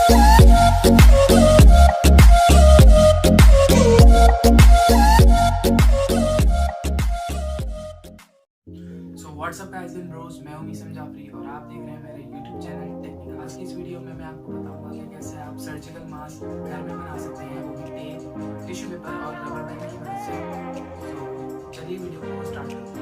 So what's up guys and Bros, मैं हूं मिसम जाफरी और आप देख रहे हैं मेरे यूट्यूब चैनल टेक्निक। आज की इस वीडियो में मैं आपको बताऊंगा कि कैसे आप सर्जिकल मास्क घर में बना सकते हैं, वो भी टेप, टिश्यू पेपर और रबर बैंड की मदद से। तो चलिए वीडियो को स्टार्ट करते हैं।